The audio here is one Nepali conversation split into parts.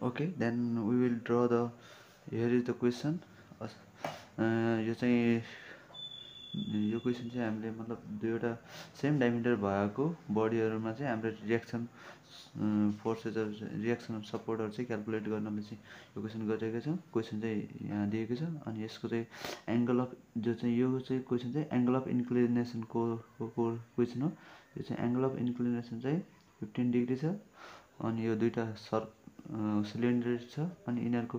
Okay, then we will draw the, here is the question. यो चाहिँ यो क्वेसन चाहिँ हामीले मतलब दुईवटा सेम डायमिटर भएको बडीहरूमा चाहिँ हाम्रो रिएक्सन फोर्सेसहरू रिएक्सन सपोर्टहरू चाहिँ क्यालकुलेट गर्नलाई चाहिँ यो क्वेसन गरिरहेको छौँ। क्वेसन चाहिँ यहाँ दिएको छ अनि यसको चाहिँ एङ्गल अफ जो चाहिँ यो चाहिँ क्वेसन चाहिँ एङ्गल अफ इन्क्लिनेसनको क्वेसन हो। यो चाहिँ एङ्गल अफ इन्क्लिनेसन चाहिँ 15 डिग्री छ अनि यो दुईवटा सिलिन्डर छ अनि यिनीहरूको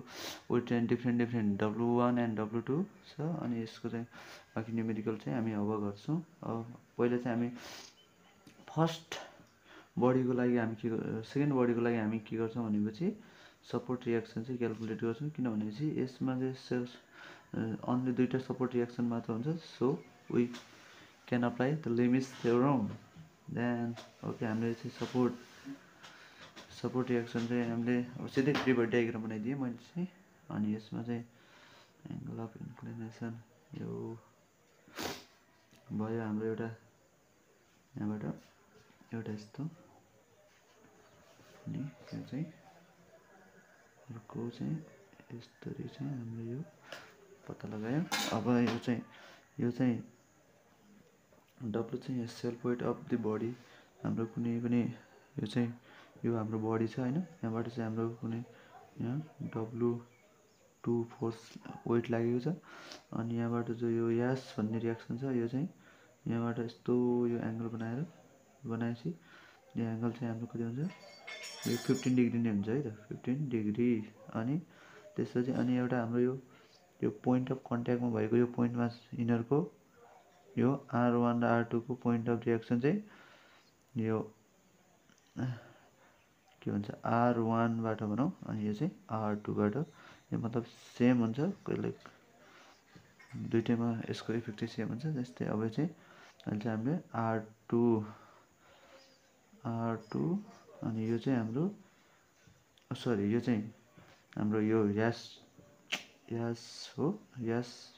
वेट चाहिँ डिफ्रेन्ट W1 एन्ड W2 छ अनि यसको चाहिँ बाँकी न्युमेरिकल चाहिँ हामी अब गर्छौँ। अब पहिला चाहिँ हामी फर्स्ट बडीको लागि हामी के सेकेन्ड बडीको लागि हामी के गर्छौँ भनेपछि सपोर्ट रिएक्सन चाहिँ क्यालकुलेट गर्छौँ। किनभनेपछि यसमा चाहिँ अन्ली दुईवटा सपोर्ट रिएक्सन मात्र हुन्छ। So we can apply the limits theorem. Then okay, हामीले चाहिँ सपोर्ट रिएक्सन चाहिँ हामीले अब सिधै फ्री बडी डायग्राम बनाइदिएँ मैले चाहिँ। अनि यसमा चाहिँ एङ्गल अफ इन्क्लिनेसन यो भयो हाम्रो एउटा यहाँबाट एउटा यस्तो अनि यो चाहिँ अर्को चाहिँ यसरी चाहिँ हामीले यो पत्ता लगायो। अब यो चाहिँ डब्लु चाहिँ self weight of the body हाम्रो कुनै पनि यो चाहिँ यो हाम्रो बडी छ हैन। यहाँबाट चाहिँ हाम्रो कुनै यहाँ W2 फोर्स वेट लागेको छ अनि यहाँबाट जो यो यास भन्ने रिएक्सन छ यो चाहिँ यहाँबाट यस्तो यो एङ्गल बनाएपछि यो एङ्गल चाहिँ हाम्रो कति हुन्छ, यो 15 डिग्री नै हुन्छ है त, 15 डिग्री। अनि त्यसपछि अनि एउटा हाम्रो यो पोइन्ट अफ कन्ट्याक्टमा भएको यो पोइन्टमा यिनीहरूको यो R1 र R2 को पोइन्ट अफ रिएक्सन चाहिँ यो के भन्छ R1 बाट भनौँ अनि यो चाहिँ R2 बाट, यो मतलब सेम हुन्छ। कहिले दुईटैमा यसको इफेक्ट चाहिँ सेम हुन्छ। जस्तै अब चाहिँ अहिले चाहिँ हामीले R2 अनि यो चाहिँ हाम्रो सरी यो चाहिँ हाम्रो यो यास हो, यास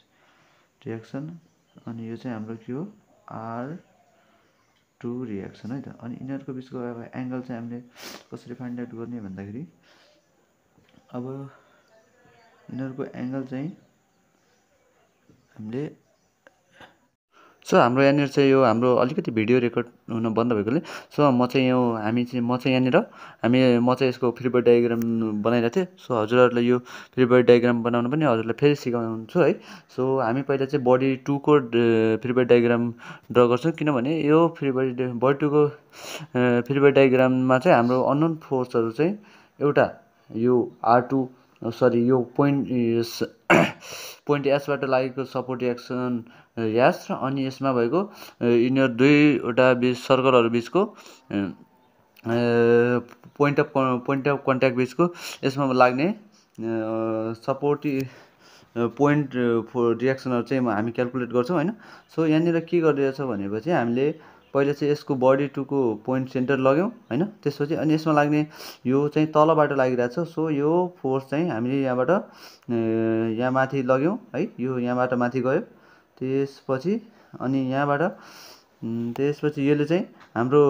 रिएक्सन अनि यो चाहिँ हाम्रो के हो R2 रिएक्सन है त। अनि यिनीहरूको बिचको अब एङ्गल चाहिँ हामीले कसरी फाइन्ड आउट गर्ने भन्दाखेरि अब यिनीहरूको एङ्गल चाहिँ हामीले हाम्रो यहाँनिर चाहिँ यो हाम्रो अलिकति भिडियो रेकर्ड हुन बन्द भएकोले म चाहिँ यहाँनिर म चाहिँ यसको फ्री बडी डायग्राम बनाइरहेको थिएँ। हजुरहरूलाई यो फ्री बडी डायग्राम बनाउनु पनि हजुरलाई फेरि सिकाउँछु है। हामी पहिला चाहिँ बडी 2 को फ्री बडी डायग्राम ड्र गर्छौँ। किनभने यो बडी 2 को फ्री बडी डायग्राममा चाहिँ हाम्रो अननोन फोर्सहरू चाहिँ एउटा यो R2 यो पोइन्ट एसबाट लागेको सपोर्ट रिएक्सन यास र अनि यसमा भएको यिनीहरू दुईवटा बिच सर्कलहरू बिचको पोइन्ट अफ कन्ट्याक्ट बिचको यसमा लाग्ने सपोर्टिभ पोइन्ट रिएक्सनहरू चाहिँ हामी क्यालकुलेट गर्छौँ हैन। यहाँनिर के गरिरहेछ भनेपछि हामीले पहिला चाहिँ यसको बडी 2 को पोइन्ट सेन्टर लग्यौँ हैन। त्यसपछि अनि यसमा लाग्ने यो चाहिँ तलबाट लागिरहेछ। यो फोर्स चाहिँ हामीले यहाँबाट यहाँ माथि लग्यौँ है, यो यहाँबाट माथि गयो। त्यसपछि अनि यहाँबाट त्यसपछि यसले चाहिँ हाम्रो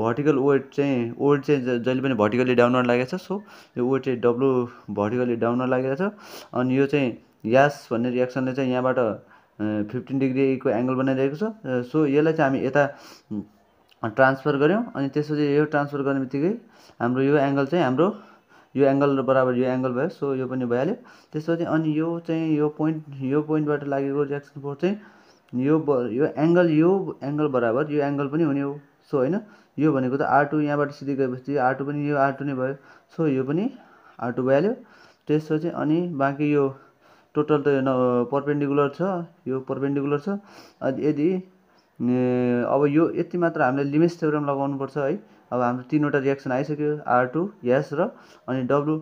भर्टिकल वेट चाहिँ जहिले पनि भर्टिकली डाउनवर्ड लागेको छ। यो वेट चाहिँ W भर्टिकली डाउनवर्ड लागेको छ। अनि यो चाहिँ यास भन्ने रिएक्सनले चाहिँ यहाँबाट 15 डिग्रीको एङ्गल बनाइरहेको छ। यसलाई चाहिँ हामी यता ट्रान्सफर गऱ्यौँ अनि त्यसपछि यो ट्रान्सफर गर्ने बित्तिकै हाम्रो यो एङ्गल चाहिँ हाम्रो यो एङ्गल बराबर यो एङ्गल भयो। यो पनि भइहाल्यो। त्यसपछि अनि यो चाहिँ यो पोइन्टबाट लागेको रिएक्सन फोर्स चाहिँ यो एङ्गल बराबर यो एङ्गल पनि हुने हो। हैन, यो भनेको त R2 यहाँबाट सिधै गएपछि R2 पनि यो R2 नै भयो। यो पनि R2 भइहाल्यो। त्यसपछि अनि बाँकी यो टोटल त परपेन्डिकुलर छ, यो परपेन्डिकुलर छ। यदि अब यो यति मात्र हामीले लिमिट्स थ्योरम लगाउनुपर्छ है। अब हाम्रो तीनवटा रिएक्सन आइसक्यो, R2 यास र अनि W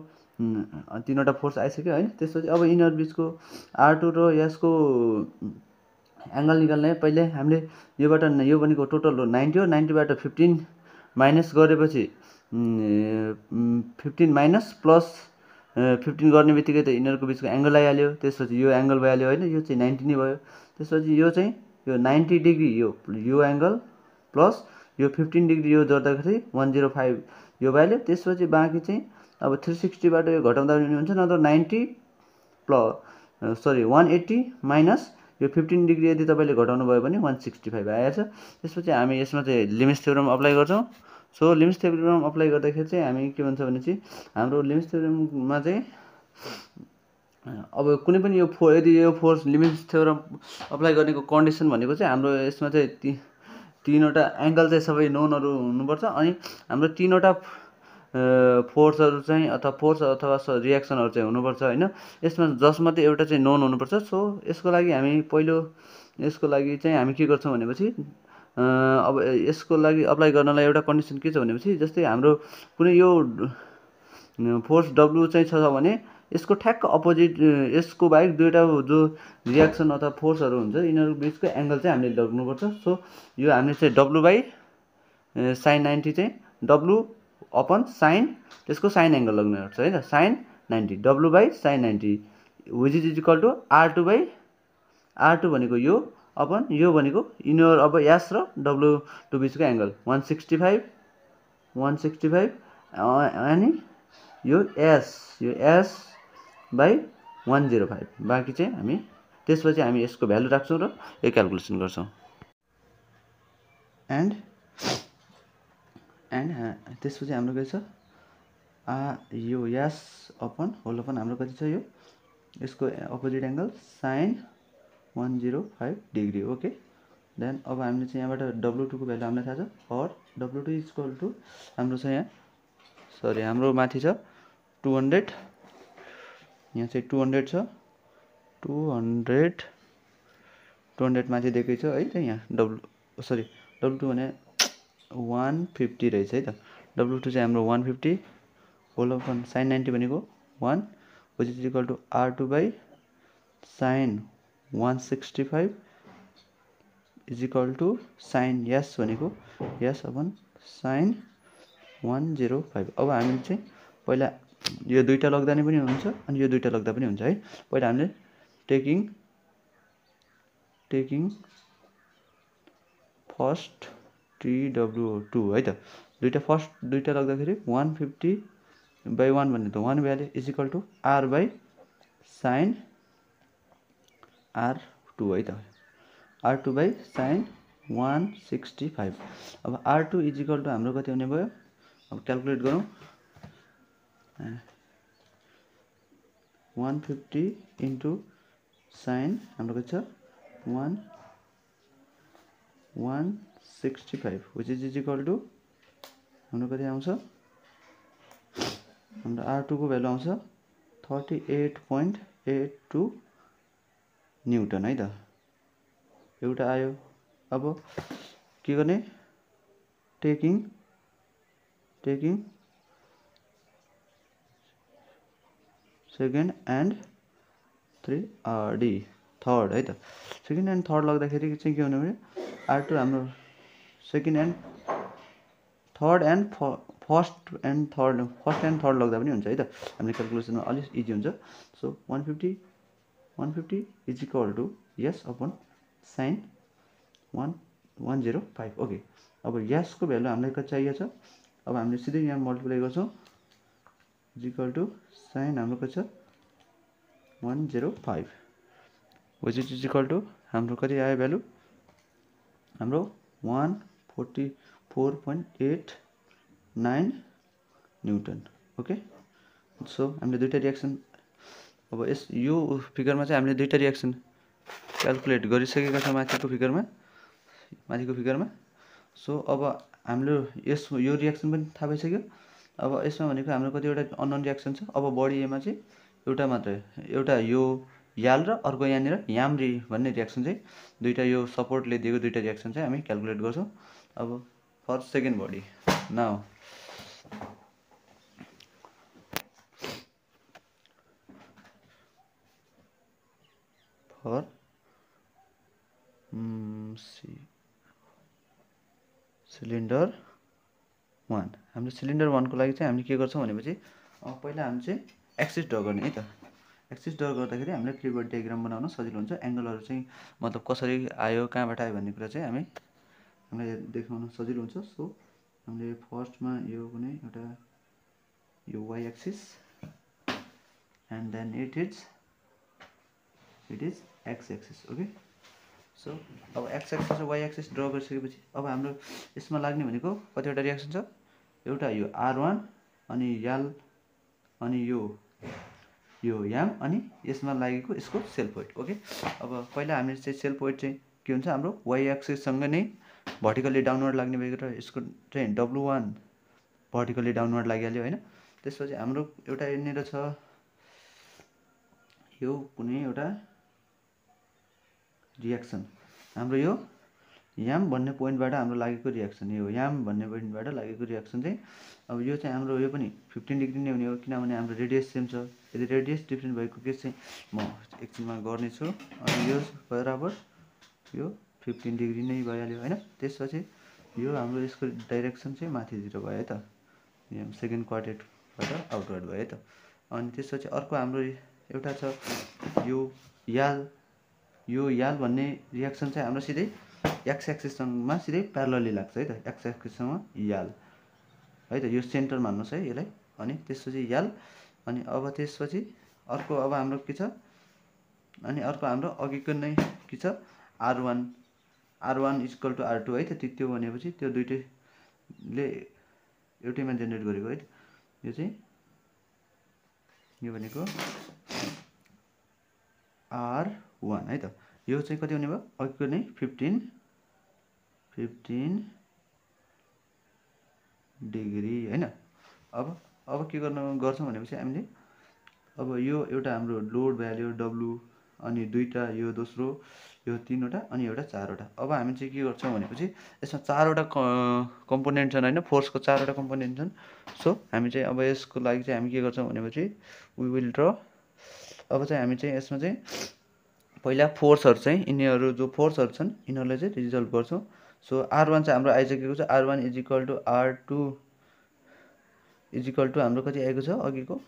तीनवटा फोर्स आइसक्यो है। त्यसपछि अब यिनीहरू बिचको R2 र यासको एङ्गल निकाल्ने पहिले हामीले योबाट यो भनेको टोटल 90 हो। 90बाट 15 माइनस गरेपछि 15 माइनस प्लस 15 गर्ने बित्तिकै त यिनीहरूको बिचको एङ्गल आइहाल्यो। त्यसपछि यो एङ्गल भइहाल्यो होइन, यो चाहिँ 90 नै भयो। त्यसपछि यो चाहिँ यो 90 डिग्री यो एङ्गल प्लस यो 15 डिग्री यो जोड्दाखेरि 105 यो भइहाल्यो। त्यसपछि बाँकी चाहिँ अब 360बाट यो घटाउँदा पनि हुन्छ, नत्र 90 प्लस 180 माइनस यो 15 डिग्री यदि तपाईँले घटाउनु भयो भने 165 आइहाल्छ। त्यसपछि हामी यसमा चाहिँ लिमिट्स थ्योरम अप्लाई गर्छौँ। सो लिमिट्स थ्योरम अप्लाई गर्दाखेरि चाहिँ हामी के भन्छ भने चाहिँ हाम्रो लिमिट्स थ्योरममा चाहिँ अब कुनै पनि यो यदि यो फोर्स लिमिट्स थ्योरम अप्लाई गर्नेको कन्डिसन भनेको चाहिँ हाम्रो यसमा चाहिँ तीनवटा एङ्गल चाहिँ सबै नोनहरू हुनुपर्छ, अनि हाम्रो तीनवटा फोर्सहरू चाहिँ अथवा फोर्स अथवा रियाक्सनहरू चाहिँ हुनुपर्छ होइन। यसमा जसमध्ये एउटा चाहिँ नोन हुनुपर्छ। सो यसको लागि हामी यसको लागि चाहिँ हामी के गर्छौँ भनेपछि अब यसको लागि अप्लाई गर्नलाई एउटा कन्डिसन के छ भनेपछि जस्तै हाम्रो कुनै यो फोर्स डब्लु चाहिँ छ भने यसको ठ्याक्क अपोजिट यसको बाहेक दुईवटा जो रियाक्सन अथवा फोर्सहरू हुन्छ यिनीहरू बिचको एङ्गल चाहिँ हामीले लग्नुपर्छ। सो यो हामीले चाहिँ डब्लु बाई साइन 90 चाहिँ डब्लु अपन साइन त्यसको साइन एङ्गल लग्नुपर्छ है त, sine 90 W by sine 90 which is equal to R2 by R2 भनेको यो अपन यो भनेको यिनीहरू अब एस र डब्लु टु बिचको एङ्गल 165 अनि यो एस बाई 105 बाँकी चाहिँ हामी त्यसपछि हामी यसको भ्यालु राख्छौँ र यो क्यालकुलेसन गर्छौँ। एन्ड त्यसपछि हाम्रो के छ यो एस अपन होल अपन हाम्रो कति छ यो यसको अपोजिट एङ्गल साइन 105 डिग्री। ओके, देन अब हामीले चाहिँ यहाँबाट W2 को भ्यालु हामीलाई थाहा छ, और W2 इज इक्वल टु हाम्रो छ यहाँ हाम्रो माथि छ 200, यहाँ चाहिँ 200 छ, 200 माथि दिएकै छ है त। यहाँ W2 भने 150 रहेछ है त। W2 चाहिँ हाम्रो 150 होल अपन साइन 90 भनेको 1 which is equal to R2 by sine 165 is equal to sine यस भनेको यस अपन साइन 105। अब हामीले चाहिँ पहिला यो दुईवटा लग्दा नै पनि हुन्छ अनि यो दुईवटा लग्दा पनि हुन्छ है। पहिला हामीले टेकिङ फर्स्ट TW2 है त, दुईवटा लग्दाखेरि 150 बाई 1 भन्ने त 1 value is equal to R by sine R2 है त, R2 बाई साइन 165। अब R2 इज इक्वल टु हाम्रो कति हुने भयो, अब क्यालकुलेट गरौँ। 150 इन्टु साइन हाम्रो कति छ 165 विच इज इक्वल टु हाम्रो कति आउँछ, हाम्रो R2 को भ्यालु आउँछ 38.82 न्युटन है त, एउटा आयो। अब के गर्ने, टेकिङ सेकेन्ड एन्ड थर्ड है त। सेकेन्ड एन्ड थर्ड लग्दाखेरि चाहिँ के हुने भने R2 हाम्रो second and first and third लग्दा पनि हुन्छ है त। हामीले क्यालकुलेसनमा अलिक इजी हुन्छ। सो 150 इज इक्वल टु यस अपन साइन 105। ओके, अब यसको भ्यालु हामीलाई कति चाहिएको छ, अब हामीले सिधै यहाँ मल्टिप्लाई गर्छौँ इज इक्वल टु साइन हाम्रो कति छ 105 विच इज इक्वल टु हाम्रो कति आयो भ्यालु, हाम्रो 144.89 न्युटन। ओके, सो हामीले दुईवटा रियाक्सन अब यो फिगरमा चाहिँ हामीले दुईवटा रियाक्सन क्यालकुलेट गरिसकेका छौँ माथिको फिगरमा। सो अब हाम्रो यो रियाक्सन पनि थाहा भइसक्यो। अब यसमा भनेको हाम्रो कतिवटा अननोन रियाक्सन छ। अब बडी एमा चाहिँ एउटा मात्रै, एउटा यो याल र अर्को यहाँनिर यामरी भन्ने रियाक्सन चाहिँ दुईवटा यो सपोर्टले दिएको दुईवटा रियाक्सन चाहिँ हामी क्यालकुलेट गर्छौँ। अब for second body now for cylinder 1, हाम्रो सिलिन्डर 1 को लागि चाहिँ हामीले के गर्छौँ भनेपछि पहिला हामी चाहिँ एक्सिस ड्र गर्ने है त। एक्सिस ड्र गर्दाखेरि हामीले क्लिभर डायग्राम बनाउन सजिलो हुन्छ। एङ्गलहरू चाहिँ मतलब कसरी आयो कहाँबाट आयो भन्ने कुरा चाहिँ हामीलाई देखाउन सजिलो हुन्छ। सो हामीले फर्स्टमा यो कुनै एउटा यो y axis and then it is x axis okay so अब x एक्सिस र y एक्सिस ड्र गरिसकेपछि अब हाम्रो यसमा लाग्ने भनेको कतिवटा रियाक्सन छ एउटा यो R1 अनि यल अनि यो याम अनि यसमा लागेको यसको सेल्फ वेट ओके अब पहिला हामीले चाहिँ सेल्फ वेट चाहिँ के हुन्छ हाम्रो y एक्सिससँग नै भर्टिकली डाउनवर्ड लाग्ने भएको र यसको चाहिँ W1 भर्टिकली डाउनवर्ड लागिहाल्यो हैन त्यसपछि हाम्रो एउटा यहाँनिर छ यो कुनै एउटा रियाक्सन हाम्रो यो याम भन्ने पोइन्टबाट हाम्रो लागेको रियाक्सन यो याम भन्ने पोइन्टबाट लागेको रियाक्सन चाहिँ अब यो चाहिँ हाम्रो यो पनि 15 डिग्री नै हुने हो किनभने हाम्रो रेडियस सेम छ यदि रेडियस डिफ्रेन्ट भएको केस चाहिँ म एकछिनमा गर्नेछु अनि यो बराबर यो 15 डिग्री नै भइहाल्यो हैन त्यसपछि यो हाम्रो यसको डाइरेक्सन चाहिँ माथितिर भयो है त यहाँ सेकेन्ड क्वाड्रेन्टबाट आउटवर्ड भयो है त अनि त्यसपछि अर्को हाम्रो एउटा छ यो याल भन्ने रियाक्सन चाहिँ हाम्रो सिधै एक्स एक्सिसमा सिधै प्यारलली लाग्छ है त एक्स एक्सिससँग याल है त यो सेन्टर मान्नुहोस् है यसलाई अनि त्यसपछि याल अनि अब त्यसपछि अर्को अब हाम्रो के छ अनि अर्को हाम्रो अघिको नै के छ R1 इक्वल टु R2 है त त्यो भनेपछि त्यो दुईटैले एउटैमा जेनेरेट गरेको है त यो चाहिँ यो भनेको R1 है त यो चाहिँ कति हुने भयो अघिको नै 15 डिग्री हैन अब के गर्छौँ भनेपछि हामीले अब यो एउटा हाम्रो लोड भ्याल्यु W अनि दुईटा यो दोस्रो यो तीनवटा अनि एउटा चारवटा अब हामी चाहिँ के गर्छौँ भनेपछि यसमा चारवटा कम्पोनेन्ट छन् हैन फोर्सको चारवटा कम्पोनेन्ट छन् सो हामी चाहिँ अब यसको लागि चाहिँ हामी के गर्छौँ भनेपछि वी विल ड्र अब चाहिँ हामी चाहिँ यसमा चाहिँ पहिला फोर्सहरु चाहिँ यिनीहरु जो फोर्सहरु छन् यिनीहरुलाई चाहिँ रिजल्भ गर्छौँ सो R1 चाहिँ हाम्रो आइसकेको छ R1 is equal to R2 is equal to हाम्रो कति आएको छ अघिको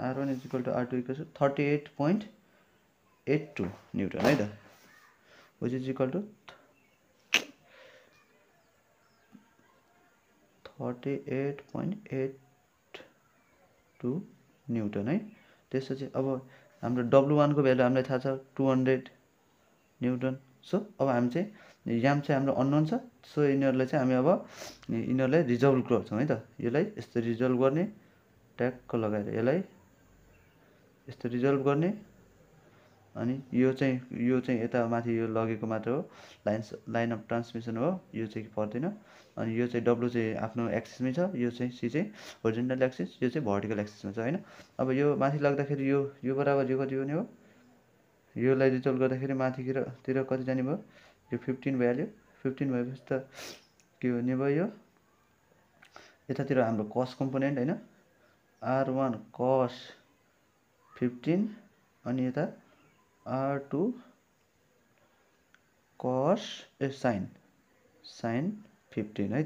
R1 is equal to R2 equal to 38.82 newton है त which is equal to 38.82 newton है त्यसपछि अब हाम्रो W1 को भ्यालु हामीलाई थाहा छ 200 न्युटन सो अब हामी चाहिँ याम चाहिँ हाम्रो अननोन छ सो यिनीहरुलाई चाहिँ हामी अब यिनीहरुलाई रिजल्भ गर्छौं है त यसलाई यस्तो रिजल्भ गर्ने ट्याक्क लगाएर यसलाई यस्तो रिजल्भ गर्ने अनि यो चाहिँ यता माथि यो लगेको मात्र हो लाइन अफ ट्रान्समिसन हो यो चाहिँ पर्दैन अनि यो चाहिँ W चाहिँ आफ्नो एक्सिसमै छ यो चाहिँ C चाहिँ होरिजोन्टल एक्सिस यो चाहिँ भर्टिकल एक्सिसमा छ हैन अब यो माथि लाग्दाखेरि यो बराबर यो कति हुने हो योलाई रिजल्भ गर्दाखेरि माथितिर कति जाने भयो यो 15 भइहाल्यो 15 भएपछि त के हुने भयो यो यतातिर हाम्रो कस कम्पोनेन्ट हैन R1 cos 15 अनि यता R2 cos sin 15 है त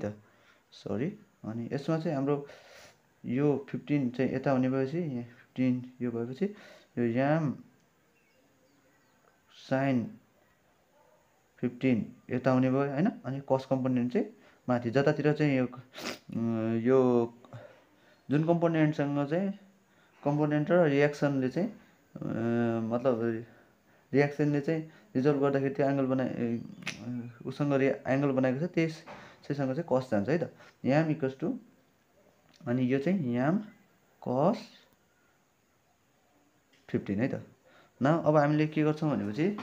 सरी अनि यसमा चाहिँ हाम्रो यो 15 चाहिँ यता हुने भएपछि 15 यो भएपछि यो याम sin 15 यता हुने भयो हैन अनि cos कम्पोनेन्ट चाहिँ माथि जतातिर चाहिँ यो जुन कम्पोनेन्टसँग चाहिँ कम्पोनेन्ट र रियाक्सनले चाहिँ मतलब रियाक्सनले चाहिँ रिजल्भ गर्दाखेरि त्यो एंगल उसँग एंगल बनाएको छ त्यसैसँग चाहिँ cos जान्छ है त याम इक्वल्स टु अनि यो चाहिँ याम cos 15 है त न अब हामीले के गर्छौं भनेपछि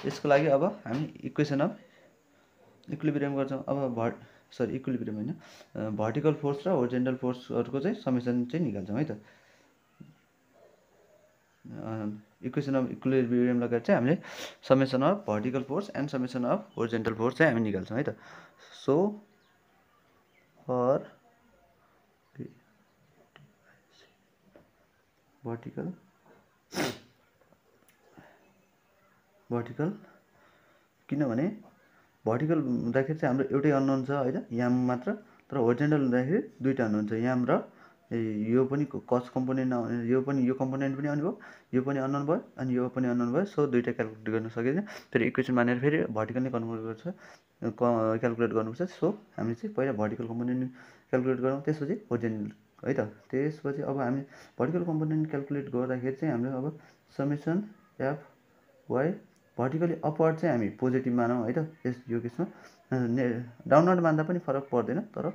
यसको लागि अब हामी इक्वेसन अफ इक्विलिब्रियम गर्छौं अब इक्विलिब्रियम हैन भर्टिकल फोर्स र होरिजोन्टल फोर्सहरुको चाहिँ समेसन चाहिँ निकाल्छौं है त इक्वेसन अफ इक्विलिब्रियम लगाएर चाहिँ हामीले summation of vertical force and summation of horizontal force चाहिँ हामी निकाल्छौं है त सो फर भर्टिकल किनभने भर्टिकल हुँदाखेरि चाहिँ हाम्रो एउटै अननोन छ हैन याम मात्र तर होरिजोन्टल हुँदाखेरि दुईटा अननोन छ याम र यो पनि कस कम्पोनेन्ट यो कम्पोनेन्ट पनि आउने भयो यो पनि अननोन भयो अनि यो पनि अननोन भयो सो दुईटा क्याल्कुलेट गर्न सकिदैन फेरि इक्वेसन मानेर फेरि भर्टिकल नै कन्भर्ट गर्छ क्याल्कुलेट गर्नुपर्छ सो हामी चाहिँ पहिला भर्टिकल कम्पोनेन्ट क्याल्कुलेट गरौँ त्यसपछि होरिजोन्टल है त। त्यसपछि अब हामी भर्टिकल कम्पोनेन्ट क्यालकुलेट गर्दाखेरि चाहिँ हामीले अब summation F Y vertically upward चाहिँ हामी पोजिटिभ मानौँ है त। यो केसमा डाउनवर्ड मान्दा पनि फरक पर्दैन, तर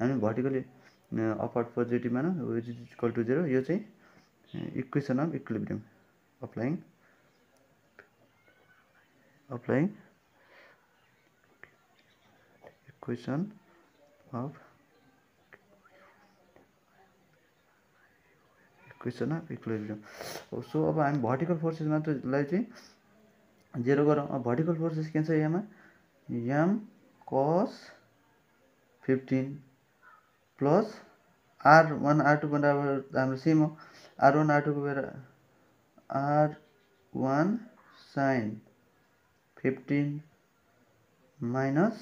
हामी भर्टिकली अपवर्ड पोजिटिभ मानौँ, विच इज इक्वल टु 0। यो चाहिँ equation of equilibrium applying equation of equilibrium. So अब हामी भर्टिकल फोर्सेस मात्रलाई चाहिँ 0 गरौँ। अब भर्टिकल फोर्सेस के छ यहाँमा एम कस 15 प्लस R1 R2 बराबर हाम्रो सेम हो। R1 R2 को बेला R1 साइन 15 माइनस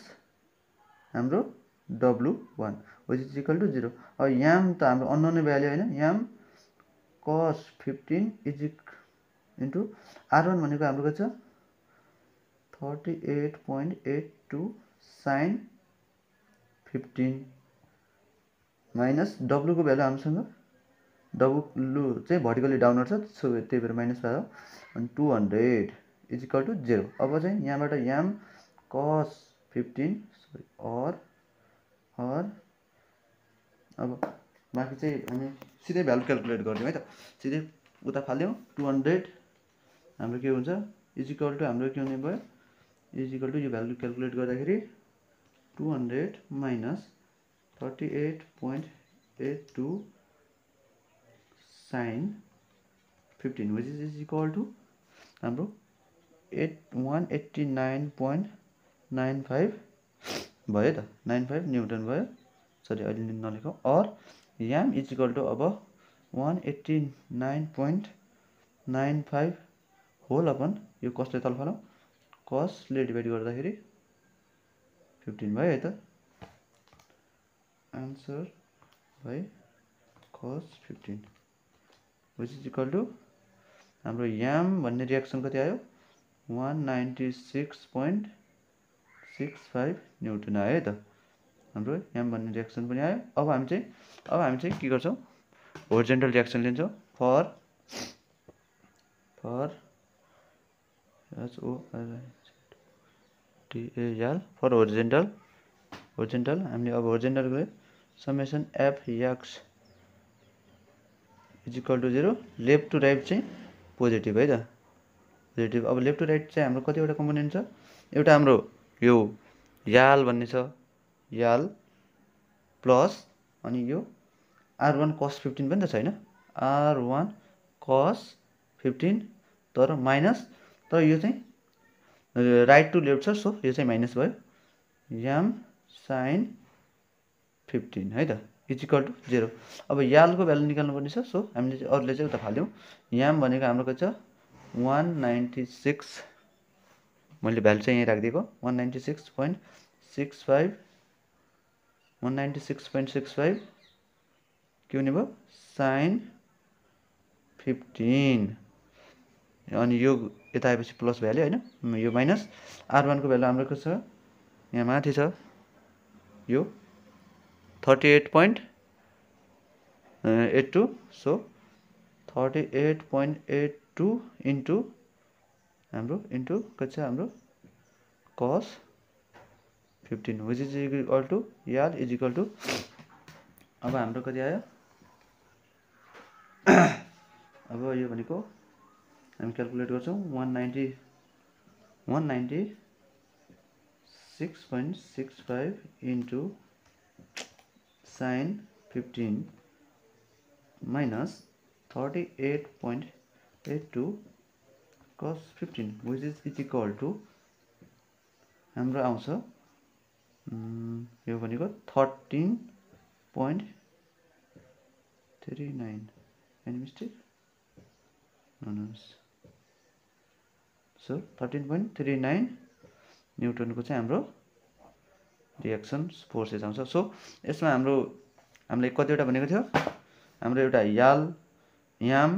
हाम्रो W1 which is equal to 0। अब याम त हाम्रो अननोन भ्याल्यु होइन, याम कस 15 इज इन्टु R1 भनेको हाम्रो के छ 38.82 साइन 15 माइनस W को भ्यालु हामीसँग W चाहिँ भर्टिकली डाउनवर्ड छ, सो त्यही भएर माइनस भयो अनि 200 इज इक्वल टु 0। अब चाहिँ यहाँबाट याम कस 15 और अब बाँकी चाहिँ हामी सिधै भ्यालु क्यालकुलेट गरिदिउँ है त। सिधै उता फाल्यौँ 200 हाम्रो के हुन्छ इज इक्वल टु हाम्रो के हुने भयो इज इक्वल टु यो भ्यालु क्यालकुलेट गर्दाखेरि 200 minus 38.82 sine 15 which is equal to हाम्रो 189.95 भयो त, 95 न्युटन भयो। सरी अहिले नलेखौँ। और याम इज इक्वल टु अब 189.95 होल अपन यो कसले तल फालौँ कसले डिभाइड गर्दाखेरि 15 भयो है त। Answer by cos 15 which is equal to हाम्रो याम भन्ने रियाक्सन कति आयो 196.65 न्युटन आयो है त। हाम्रो याम भन्ने रियाक्सन पनि आयो। अब हामी चाहिँ के गर्छौँ होरिजेन्टल रियाक्सन लिन्छौँ फर होरिजेन्टल हामीले अब होरिजेन्टल गयो summation F X is equal to 0 left to right चाहिँ पोजिटिभ है त, पोजिटिभ। अब लेफ्ट टु राइट चाहिँ हाम्रो कतिवटा कम्पोनेन्ट छ, एउटा हाम्रो यो याल भन्ने छ, याल प्लस अनि यो R1 cos 15 पनि त छैन, R1 cos 15 तर माइनस, तर यो चाहिँ राइट टु लेफ्ट छ, सो यो चाहिँ माइनस भयो याम साइन 15 है त इज इक्वल टु 0। अब यालको भ्यालु निकाल्नु पर्ने छ, सो हामीले चाहिँ अरूले चाहिँ उता फाल्यौँ। याम भनेको हाम्रो के छ 196, मैले भ्यालु चाहिँ यहीँ राखिदिएको 196.65 के हुने भयो साइन 15 अनि यो यता आएपछि प्लस भ्याल्यु होइन, यो माइनस R1 को भ्यालु हाम्रो के छ यहाँ माथि छ यो 38.82, सो 38.82 इन्टु हाम्रो इन्टु कति छ हाम्रो कस 15 विच इज इक्वल टु याल इज इक्वल टु अब हाम्रो कति आयो अब यो भनेको हामी क्यालकुलेट गर्छौँ 196.65 into sine 15 minus 38.82 cos 15 which is equal to हाम्रो आउँछ यो भनेको 13.39 एनी मिस्टेक सो 13.39 न्युटनको चाहिँ हाम्रो रियाक्सन फोर्सेस आउँछ। सो यसमा हामीले कतिवटा भनेको थियो हाम्रो एउटा याम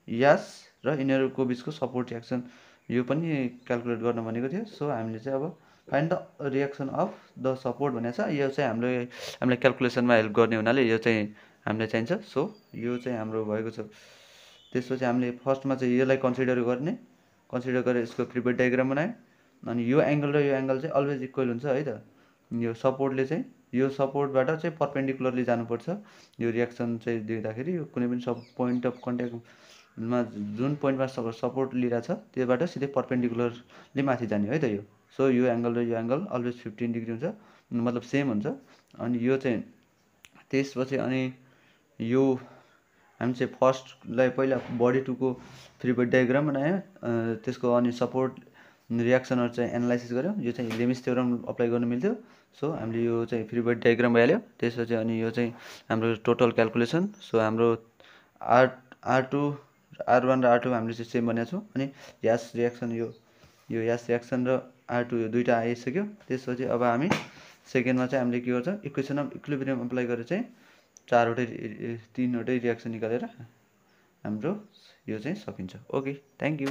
यास र यिनीहरूको बिचको सपोर्ट रियाक्सन यो पनि क्यालकुलेट गर्न भनेको थियो। सो हामीले चाहिँ अब find the reaction of the support भनेको छ, यो चाहिँ हामीलाई क्यालकुलेसनमा हेल्प गर्ने हुनाले यो चाहिँ हामीलाई चाहिन्छ। सो यो चाहिँ हाम्रो भएको छ। त्यसपछि हामीले फर्स्टमा चाहिँ यसलाई कन्सिडर गरेर यसको फ्री बडी डायग्राम बनायो। अनि यो एङ्गल र यो एङ्गल चाहिँ अलवेज इक्वल हुन्छ है त। यो सपोर्टले चाहिँ यो सपोर्टबाट चाहिँ पर्पेन्डिकुलरली जानुपर्छ। यो रियाक्सन चाहिँ दिँदाखेरि यो कुनै पनि पोइन्ट अफ कन्ट्याक्टमा जुन पोइन्टमा सपोर्ट लिइरहेको छ त्योबाट सिधै पर्पेन्डिकुलरली माथि जाने है त यो। सो यो एङ्गल र यो एङ्गल अलवेज 15 डिग्री हुन्छ, मतलब सेम हुन्छ। अनि यो चाहिँ त्यसपछि अनि यो हामी चाहिँ फर्स्टलाई पहिला बडी टूको फ्री बडी डायग्राम बनायो। त्यसको अनि सपोर्ट रियाक्सनहरू चाहिँ एनालाइसिस गऱ्यौँ। यो चाहिँ लेमिस थ्योरम अप्लाई गर्नु मिल्थ्यो। सो हामीले यो चाहिँ फ्री बडी डायग्राम भइहाल्यो। त्यसपछि अनि यो चाहिँ हाम्रो टोटल क्यालकुलेसन। सो हाम्रो R2 R1 र R2 हामीले चाहिँ सेम बनाएको छौँ। अनि यास रियाक्सन यो यास रियाक्सन र R2 यो दुईवटा आइसक्यो। त्यसपछि अब हामी सेकेन्डमा चाहिँ हामीले के गर्छ, इक्वेसन अफ इक्विलिब्रियम अप्लाई गरेर चाहिँ तीनवटै रियाक्सन निकालेर हाम्रो यो चाहिँ सकिन्छ। Okay, thank you.